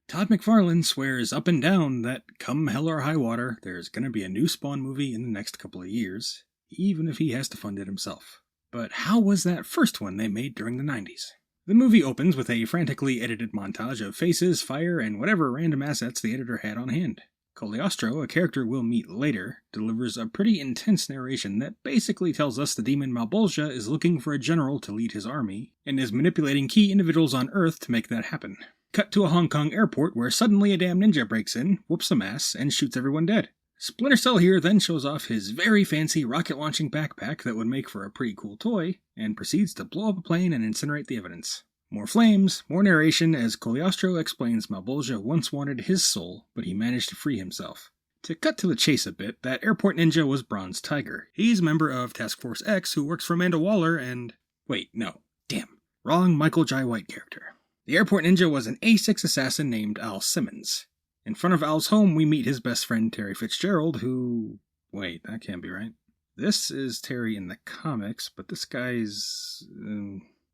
Todd McFarlane swears up and down that, come hell or high water, there's gonna be a new Spawn movie in the next couple of years, even if he has to fund it himself. But how was that first one they made during the 90s? The movie opens with a frantically edited montage of faces, fire, and whatever random assets the editor had on hand. Cagliostro, a character we'll meet later, delivers a pretty intense narration that basically tells us the demon Malebolgia is looking for a general to lead his army, and is manipulating key individuals on Earth to make that happen. Cut to a Hong Kong airport where suddenly a damn ninja breaks in, whoops some ass, and shoots everyone dead. Splinter Cell here then shows off his very fancy rocket-launching backpack that would make for a pretty cool toy, and proceeds to blow up a plane and incinerate the evidence. More flames, more narration as Cagliostro explains Malebolgia once wanted his soul, but he managed to free himself. To cut to the chase a bit, that airport ninja was Bronze Tiger. He's a member of Task Force X who works for Amanda Waller and... Wait, no. Damn. Wrong Michael Jai White character. The airport ninja was an A6 assassin named Al Simmons. In front of Al's home, we meet his best friend Terry Fitzgerald, who... Wait, that can't be right. This is Terry in the comics, but this guy's...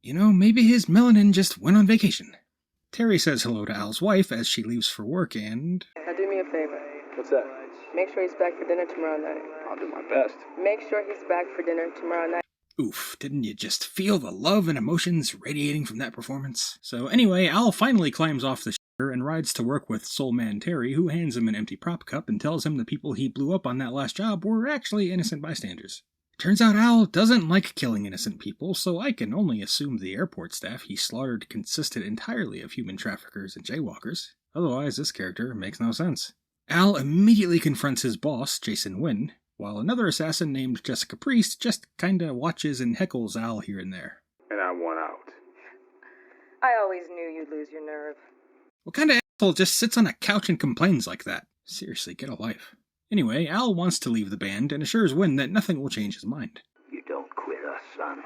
maybe his melanin just went on vacation. Terry says hello to Al's wife as she leaves for work and... Now do me a favor. What's that? Make sure he's back for dinner tomorrow night. I'll do my best. Make sure he's back for dinner tomorrow night. Oof, didn't you just feel the love and emotions radiating from that performance? So anyway, Al finally climbs off the shitter and rides to work with Soul Man Terry, who hands him an empty prop cup and tells him the people he blew up on that last job were actually innocent bystanders. Turns out Al doesn't like killing innocent people, so I can only assume the airport staff he slaughtered consisted entirely of human traffickers and jaywalkers. Otherwise, this character makes no sense. Al immediately confronts his boss, Jason Wynn, while another assassin named Jessica Priest just kinda watches and heckles Al here and there. And I want out. I always knew you'd lose your nerve. What kind of asshole just sits on a couch and complains like that? Seriously, get a life. Anyway, Al wants to leave the band and assures Wynn that nothing will change his mind. You don't quit us, son.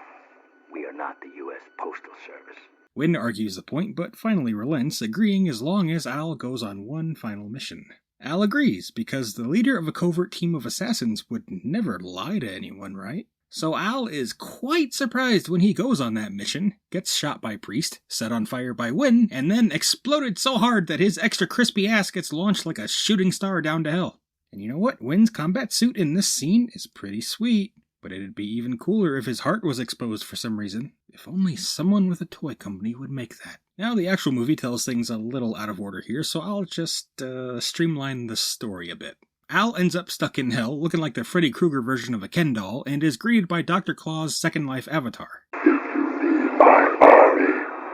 We are not the U.S. Postal Service. Wynn argues the point, but finally relents, agreeing as long as Al goes on one final mission. Al agrees, because the leader of a covert team of assassins would never lie to anyone, right? So Al is quite surprised when he goes on that mission, gets shot by Priest, set on fire by Wynn, and then exploded so hard that his extra crispy ass gets launched like a shooting star down to hell. And you know what? Wynn's combat suit in this scene is pretty sweet, but it'd be even cooler if his heart was exposed for some reason. If only someone with a toy company would make that. Now, the actual movie tells things a little out of order here, so I'll just streamline the story a bit. Al ends up stuck in hell, looking like the Freddy Krueger version of a Ken doll, and is greeted by Dr. Claw's Second Life avatar. If you see my army,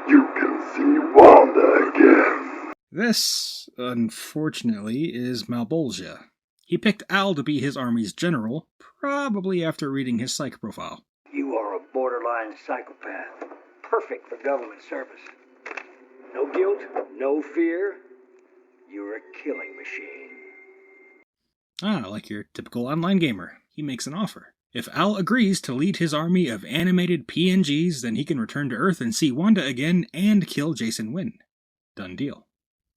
you can see Wanda again. This, unfortunately, is Malebolgia. He picked Al to be his army's general, probably after reading his psych profile. You are a borderline psychopath. Perfect for government service. No guilt, no fear. You're a killing machine. Ah, like your typical online gamer. He makes an offer. If Al agrees to lead his army of animated PNGs, then he can return to Earth and see Wanda again and kill Jason Wynn. Done deal.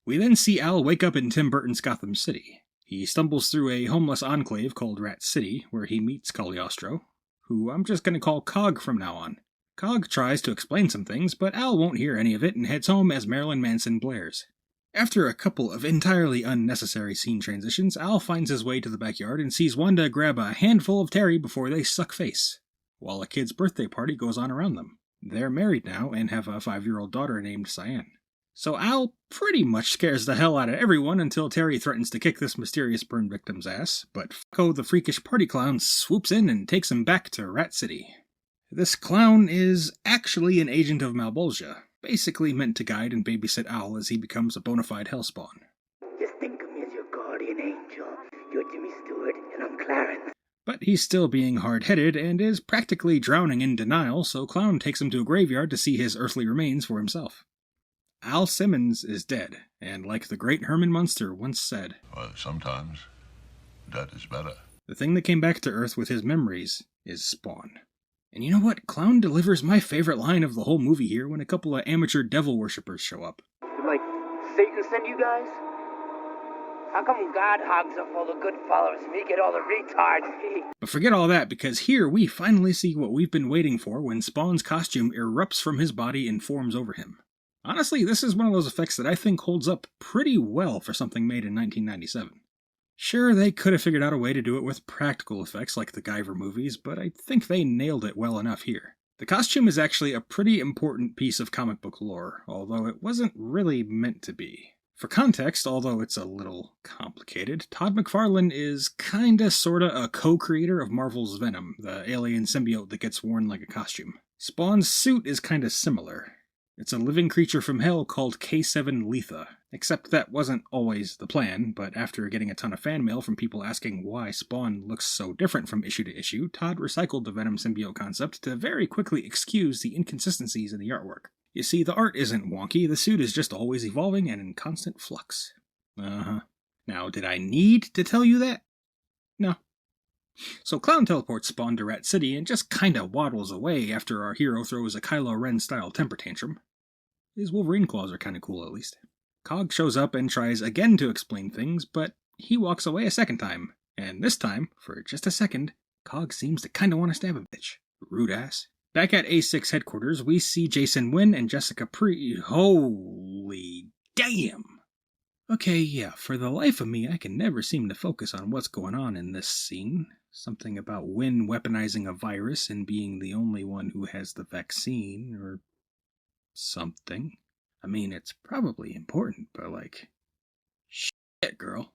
We then see Al wake up in Tim Burton's Gotham City. He stumbles through a homeless enclave called Rat City, where he meets Cagliostro, who I'm just going to call Cog from now on. Cog tries to explain some things, but Al won't hear any of it and heads home as Marilyn Manson blares. After a couple of entirely unnecessary scene transitions, Al finds his way to the backyard and sees Wanda grab a handful of Terry before they suck face, while a kid's birthday party goes on around them. They're married now and have a 5-year-old daughter named Cyan. So Al pretty much scares the hell out of everyone until Terry threatens to kick this mysterious burn victim's ass, but Fucko the freakish party clown swoops in and takes him back to Rat City. This clown is actually an agent of Malebolgia, basically meant to guide and babysit Al as he becomes a bona fide hellspawn. Just think of me as your guardian angel. You're Jimmy Stewart, and I'm Clarence. But he's still being hard-headed and is practically drowning in denial, so Clown takes him to a graveyard to see his earthly remains for himself. Al Simmons is dead, and like the great Herman Munster once said, Well, sometimes that is better. The thing that came back to Earth with his memories is Spawn. And you know what? Clown delivers my favorite line of the whole movie here when a couple of amateur devil worshippers show up. Like, Satan sent you guys? How come God hogs up all the good followers and we get all the retards? But forget all that, because here we finally see what we've been waiting for when Spawn's costume erupts from his body and forms over him. Honestly, this is one of those effects that I think holds up pretty well for something made in 1997. Sure, they could have figured out a way to do it with practical effects like the Guyver movies, but I think they nailed it well enough here. The costume is actually a pretty important piece of comic book lore, although it wasn't really meant to be. For context, although it's a little complicated, Todd McFarlane is kinda sorta a co-creator of Marvel's Venom, the alien symbiote that gets worn like a costume. Spawn's suit is kinda similar. It's a living creature from hell called K7 Letha, except that wasn't always the plan, but after getting a ton of fan mail from people asking why Spawn looks so different from issue to issue, Todd recycled the Venom symbiote concept to very quickly excuse the inconsistencies in the artwork. You see, the art isn't wonky, the suit is just always evolving and in constant flux. Now, did I need to tell you that? No. So Clown teleports Spawn to Rat City and just kinda waddles away after our hero throws a Kylo Ren-style temper tantrum. His Wolverine claws are kinda cool, at least. Cog shows up and tries again to explain things, but he walks away a second time. And this time, for just a second, Cog seems to kinda want to stab a bitch. Rude ass. Back at A6 headquarters, we see Jason Wynn and Jessica Holy damn! Okay, yeah, for the life of me, I can never seem to focus on what's going on in this scene. Something about Wynn weaponizing a virus and being the only one who has the vaccine, or something. I mean, it's probably important, but shit, girl.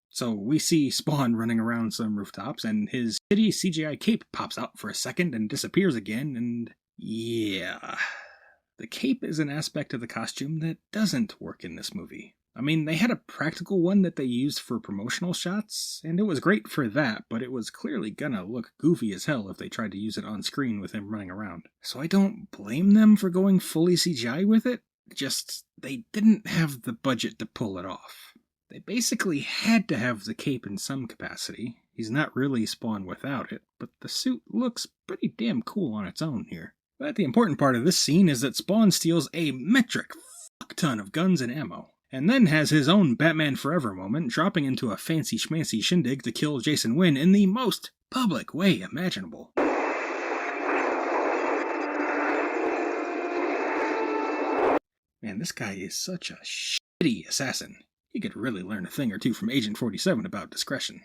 So we see Spawn running around some rooftops, and his shitty CGI cape pops out for a second and disappears again, and yeah. The cape is an aspect of the costume that doesn't work in this movie. I mean, they had a practical one that they used for promotional shots, and it was great for that, but it was clearly gonna look goofy as hell if they tried to use it on screen with him running around. So I don't blame them for going fully CGI with it, just they didn't have the budget to pull it off. They basically had to have the cape in some capacity. He's not really Spawn without it, but the suit looks pretty damn cool on its own here. But the important part of this scene is that Spawn steals a metric fuck-ton of guns and ammo, and then has his own Batman Forever moment, dropping into a fancy schmancy shindig to kill Jason Wynn in the most public way imaginable. Man, this guy is such a shitty assassin. He could really learn a thing or two from Agent 47 about discretion.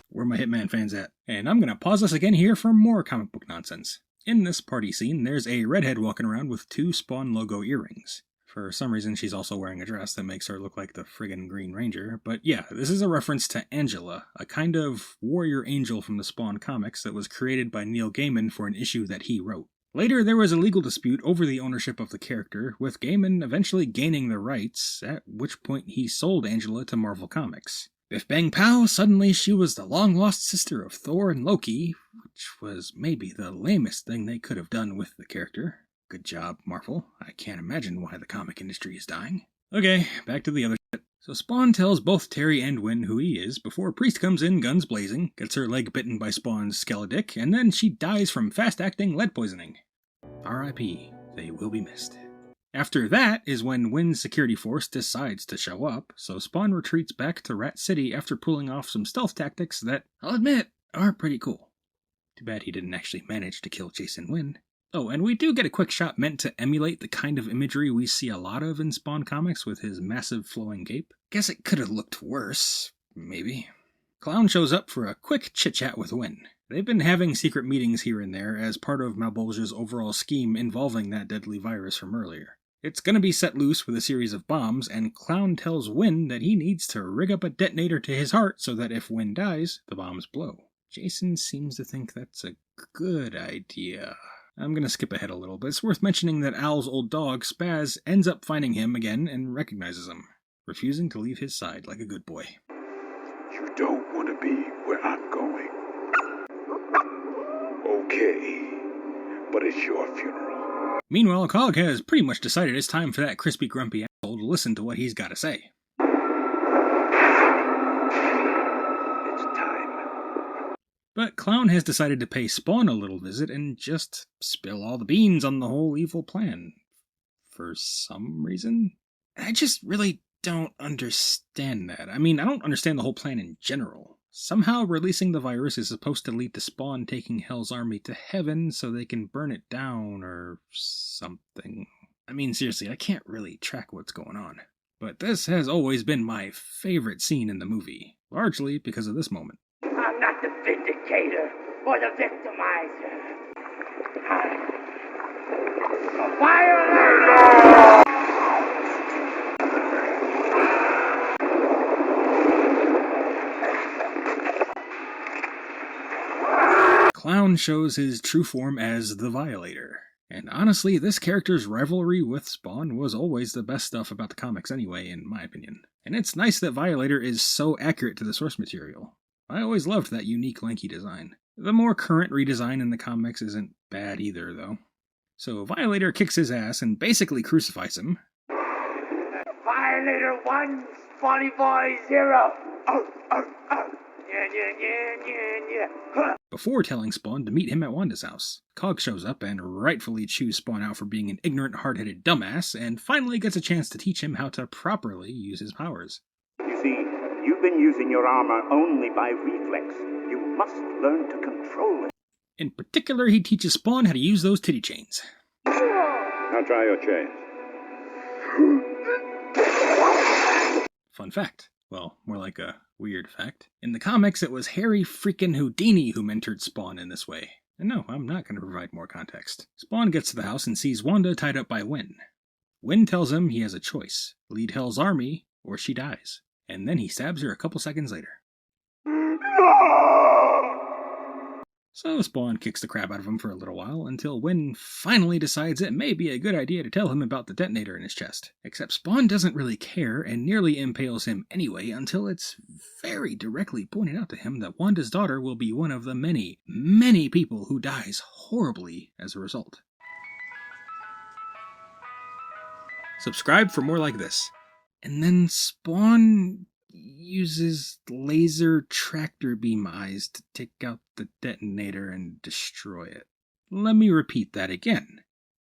Where my Hitman fans at? And I'm gonna pause us again here for more comic book nonsense. In this party scene, there's a redhead walking around with 2 Spawn logo earrings. For some reason, she's also wearing a dress that makes her look like the friggin' Green Ranger. But yeah, this is a reference to Angela, a kind of warrior angel from the Spawn comics that was created by Neil Gaiman for an issue that he wrote. Later, there was a legal dispute over the ownership of the character, with Gaiman eventually gaining the rights, at which point he sold Angela to Marvel Comics. Biff bang pow, suddenly she was the long-lost sister of Thor and Loki, which was maybe the lamest thing they could have done with the character. Good job, Marvel. I can't imagine why the comic industry is dying. Okay, back to the other shit. So Spawn tells both Terry and Wynn who he is before Priest comes in guns blazing, gets her leg bitten by Spawn's Skeledick, and then she dies from fast-acting lead poisoning. R.I.P. They will be missed. After that is when Wynn's security force decides to show up, so Spawn retreats back to Rat City after pulling off some stealth tactics that, I'll admit, are pretty cool. Too bad he didn't actually manage to kill Jason Wynn. Oh, and we do get a quick shot meant to emulate the kind of imagery we see a lot of in Spawn comics with his massive flowing cape. Guess it could have looked worse. Maybe. Clown shows up for a quick chit-chat with Wynn. They've been having secret meetings here and there as part of Malebolgia's overall scheme involving that deadly virus from earlier. It's gonna be set loose with a series of bombs, and Clown tells Wynn that he needs to rig up a detonator to his heart so that if Wynn dies, the bombs blow. Jason seems to think that's a good idea. I'm gonna skip ahead a little, but it's worth mentioning that Al's old dog, Spaz, ends up finding him again and recognizes him, refusing to leave his side like a good boy. You don't want to be where I'm going. Okay, but it's your funeral. Meanwhile, Cog has pretty much decided it's time for that crispy, grumpy asshole to listen to what he's got to say. It's time. But Clown has decided to pay Spawn a little visit and just spill all the beans on the whole evil plan. For some reason? I just really don't understand that. I mean, I don't understand the whole plan in general. Somehow releasing the virus is supposed to lead to Spawn taking Hell's army to heaven so they can burn it down or something. I mean, seriously, I can't really track what's going on. But this has always been my favorite scene in the movie, largely because of this moment. I'm not the vindicator or the victimizer. Violator! Clown shows his true form as the Violator. And honestly, this character's rivalry with Spawn was always the best stuff about the comics anyway, in my opinion. And it's nice that Violator is so accurate to the source material. I always loved that unique lanky design. The more current redesign in the comics isn't bad either, though. So Violator kicks his ass and basically crucifies him. Violator 1, Spawny Boy 0. Before telling Spawn to meet him at Wanda's house. Cog shows up and rightfully chews Spawn out for being an ignorant, hard-headed dumbass, and finally gets a chance to teach him how to properly use his powers. You see, you've been using your armor only by reflex. You must learn to control it. In particular, he teaches Spawn how to use those titty chains. Now try your chains. Fun fact. Well, more like a weird fact. In the comics, it was Harry freaking Houdini who mentored Spawn in this way. And no, I'm not going to provide more context. Spawn gets to the house and sees Wanda tied up by Wynn. Wynn tells him he has a choice. Lead Hell's army, or she dies. And then he stabs her a couple seconds later. So Spawn kicks the crap out of him for a little while, until Wynn finally decides it may be a good idea to tell him about the detonator in his chest. Except Spawn doesn't really care, and nearly impales him anyway, until it's very directly pointed out to him that Wanda's daughter will be one of the many, many people who dies horribly as a result. Subscribe for more like this. And then Spawn uses laser tractor beam eyes to take out the detonator and destroy it. Let me repeat that again.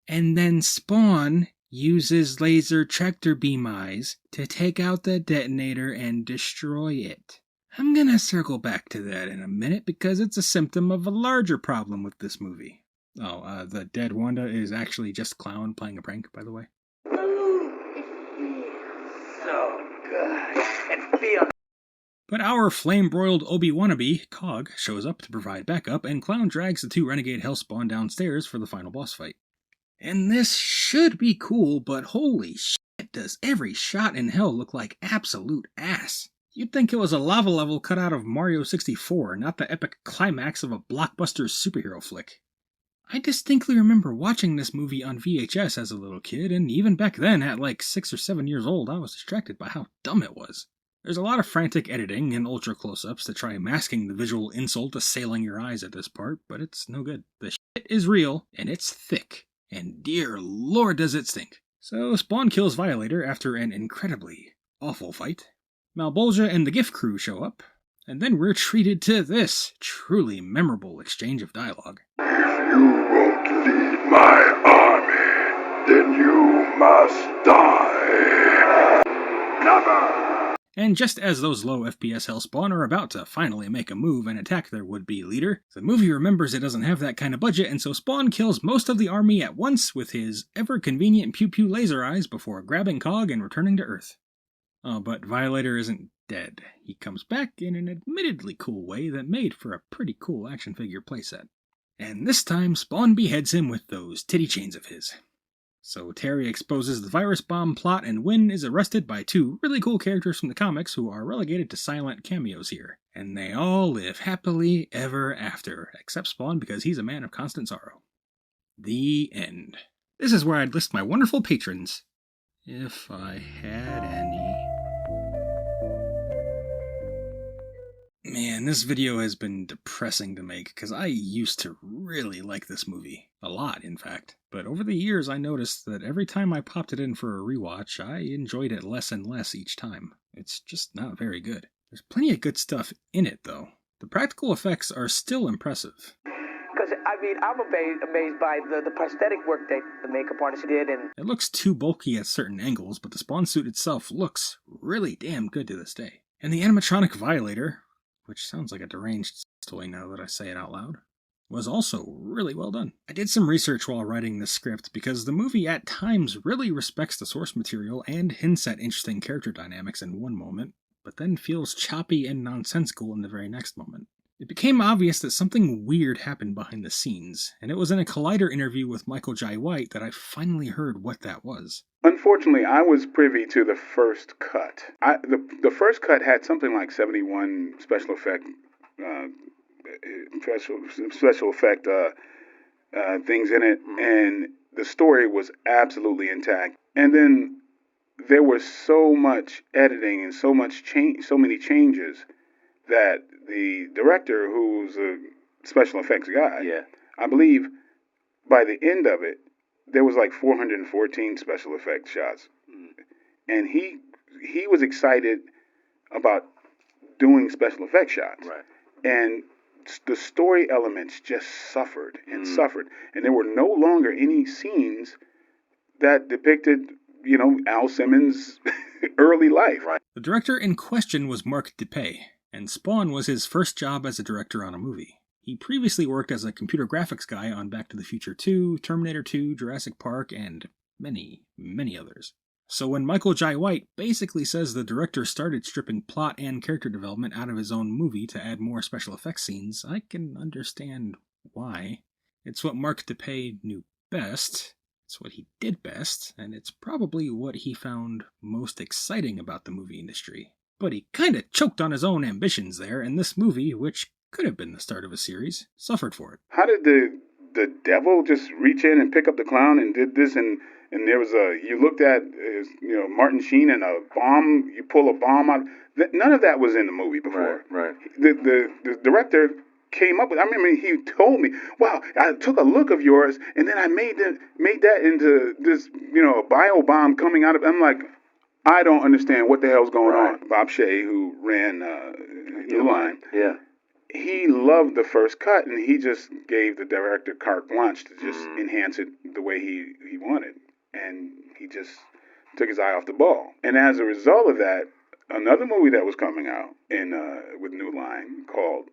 And then Spawn uses laser tractor beam eyes to take out the detonator and destroy it. I'm gonna circle back to that in a minute because it's a symptom of a larger problem with this movie. Oh, the dead Wanda is actually just Clown playing a prank, by the way. So good. And feel. But our flame-broiled Obi-Wannabe, Cog, shows up to provide backup, and Clown drags the two renegade Hellspawn downstairs for the final boss fight. And this should be cool, but holy shit, does every shot in Hell look like absolute ass. You'd think it was a lava level cut out of Mario 64, not the epic climax of a blockbuster superhero flick. I distinctly remember watching this movie on VHS as a little kid, and even back then, at like 6 or 7 years old, I was distracted by how dumb it was. There's a lot of frantic editing and ultra close-ups to try masking the visual insult assailing your eyes at this part, but it's no good. The shit is real, and it's thick, and dear lord does it stink. So Spawn kills Violator after an incredibly awful fight. Malebolgia and the Gift Crew show up, and then we're treated to this truly memorable exchange of dialogue. If you won't lead my army, then you must die. Never! And just as those low FPS Hellspawn are about to finally make a move and attack their would-be leader, the movie remembers it doesn't have that kind of budget, and so Spawn kills most of the army at once with his ever-convenient pew-pew laser eyes before grabbing Cog and returning to Earth. Oh, but Violator isn't dead. He comes back in an admittedly cool way that made for a pretty cool action figure playset. And this time, Spawn beheads him with those titty chains of his. So Terry exposes the virus bomb plot, and Wynn is arrested by two really cool characters from the comics who are relegated to silent cameos here. And they all live happily ever after, except Spawn because he's a man of constant sorrow. The end. This is where I'd list my wonderful patrons, if I had any. Man, this video has been depressing to make, because I used to really like this movie. A lot, in fact. But over the years I noticed that every time I popped it in for a rewatch, I enjoyed it less and less each time. It's just not very good. There's plenty of good stuff in it, though. The practical effects are still impressive. Because, I mean, I'm amazed by the prosthetic work that the makeup artist did. And It looks too bulky at certain angles, but the Spawn suit itself looks really damn good to this day. And the animatronic Violator, which sounds like a deranged toy now that I say it out loud, was also really well done. I did some research while writing this script because the movie at times really respects the source material and hints at interesting character dynamics in one moment, but then feels choppy and nonsensical in the very next moment. It became obvious that something weird happened behind the scenes, and it was in a Collider interview with Michael Jai White that I finally heard what that was. Unfortunately, I was privy to the first cut. The first cut had something like 71 special effect things in it, and the story was absolutely intact. And then there was so much editing and so many changes that the director, who's a special effects guy, I believe by the end of it, there was like 414 special effects shots. And he was excited about doing special effects shots. Right. And the story elements just suffered and suffered. And there were no longer any scenes that depicted, Al Simmons' early life. Right. The director in question was Mark Dippé, and Spawn was his first job as a director on a movie. He previously worked as a computer graphics guy on Back to the Future 2, Terminator 2, Jurassic Park, and many, many others. So when Michael Jai White basically says the director started stripping plot and character development out of his own movie to add more special effects scenes, I can understand why. It's what Mark Dippé knew best, it's what he did best, and it's probably what he found most exciting about the movie industry. But he kinda choked on his own ambitions there, and this movie, which could have been the start of a series, suffered for it. How did the devil just reach in and pick up the clown and did this? And there was you looked at, Martin Sheen and a bomb, you pull a bomb out. None of that was in the movie before. Right. The director came up with, I remember he told me, wow, I took a look of yours and then I made that into this, a bio bomb coming out of, I'm like, I don't understand what the hell's going on. Bob Shea, who ran New Line, he loved the first cut, and he just gave the director carte blanche to just enhance it the way he wanted. And he just took his eye off the ball. And as a result of that, another movie that was coming out with New Line called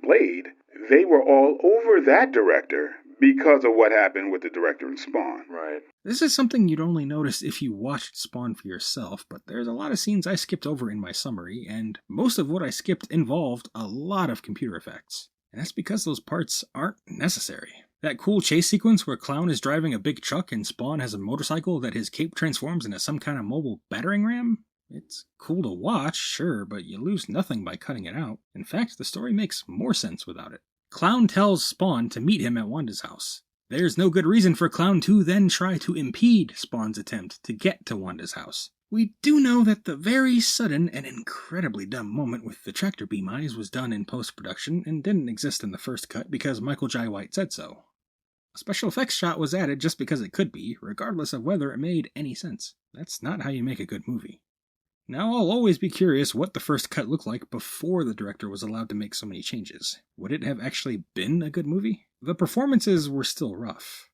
Blade, they were all over that director because of what happened with the director in Spawn. Right. This is something you'd only notice if you watched Spawn for yourself, but there's a lot of scenes I skipped over in my summary, and most of what I skipped involved a lot of computer effects. And that's because those parts aren't necessary. That cool chase sequence where Clown is driving a big truck and Spawn has a motorcycle that his cape transforms into some kind of mobile battering ram? It's cool to watch, sure, but you lose nothing by cutting it out. In fact, the story makes more sense without it. Clown tells Spawn to meet him at Wanda's house. There's no good reason for Clown to then try to impede Spawn's attempt to get to Wanda's house. We do know that the very sudden and incredibly dumb moment with the tractor beam eyes was done in post-production and didn't exist in the first cut because Michael Jai White said so. A special effects shot was added just because it could be, regardless of whether it made any sense. That's not how you make a good movie. Now, I'll always be curious what the first cut looked like before the director was allowed to make so many changes. Would it have actually been a good movie? The performances were still rough.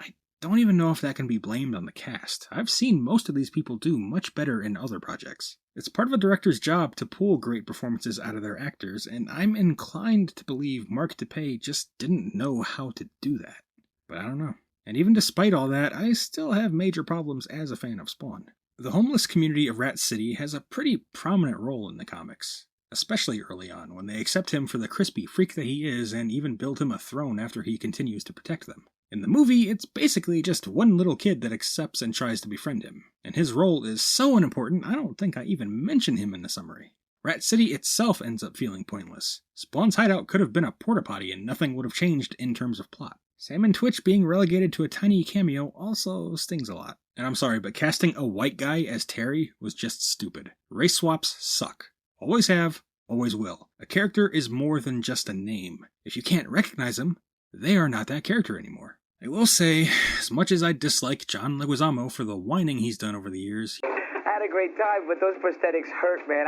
I don't even know if that can be blamed on the cast. I've seen most of these people do much better in other projects. It's part of a director's job to pull great performances out of their actors, and I'm inclined to believe Mark Dippé just didn't know how to do that. But I don't know. And even despite all that, I still have major problems as a fan of Spawn. The homeless community of Rat City has a pretty prominent role in the comics, especially early on, when they accept him for the crispy freak that he is and even build him a throne after he continues to protect them. In the movie, it's basically just one little kid that accepts and tries to befriend him, and his role is so unimportant I don't think I even mention him in the summary. Rat City itself ends up feeling pointless. Spawn's hideout could have been a porta potty and nothing would have changed in terms of plot. Sam and Twitch being relegated to a tiny cameo also stings a lot. And I'm sorry, but casting a white guy as Terry was just stupid. Race swaps suck. Always have, always will. A character is more than just a name. If you can't recognize them, they are not that character anymore. I will say, as much as I dislike John Leguizamo for the whining he's done over the years, I had a great time, but those prosthetics hurt, man.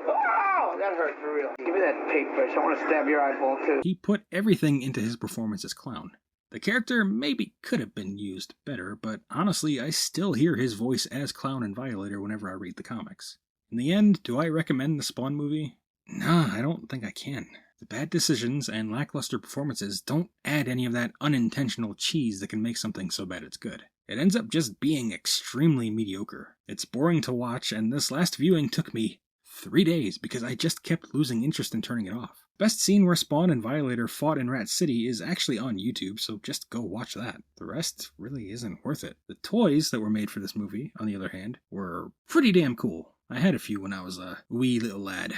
Oh, that hurt for real. Give me that paintbrush. I want to stab your eyeball, too. he put everything into his performance as Clown. The character maybe could have been used better, but honestly, I still hear his voice as Clown and Violator whenever I read the comics. In the end, do I recommend the Spawn movie? Nah, I don't think I can. The bad decisions and lackluster performances don't add any of that unintentional cheese that can make something so bad it's good. It ends up just being extremely mediocre. It's boring to watch, and this last viewing took me 3 days because I just kept losing interest in turning it off. Best scene where Spawn and Violator fought in Rat City is actually on YouTube, so just go watch that. The rest really isn't worth it. The toys that were made for this movie, on the other hand, were pretty damn cool. I had a few when I was a wee little lad.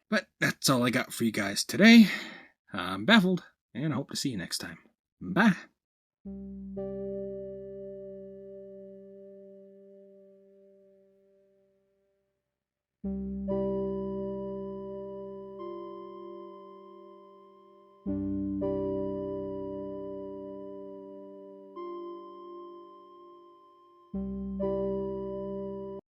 But that's all I got for you guys today. I'm baffled, and I hope to see you next time. Bye! Thank you.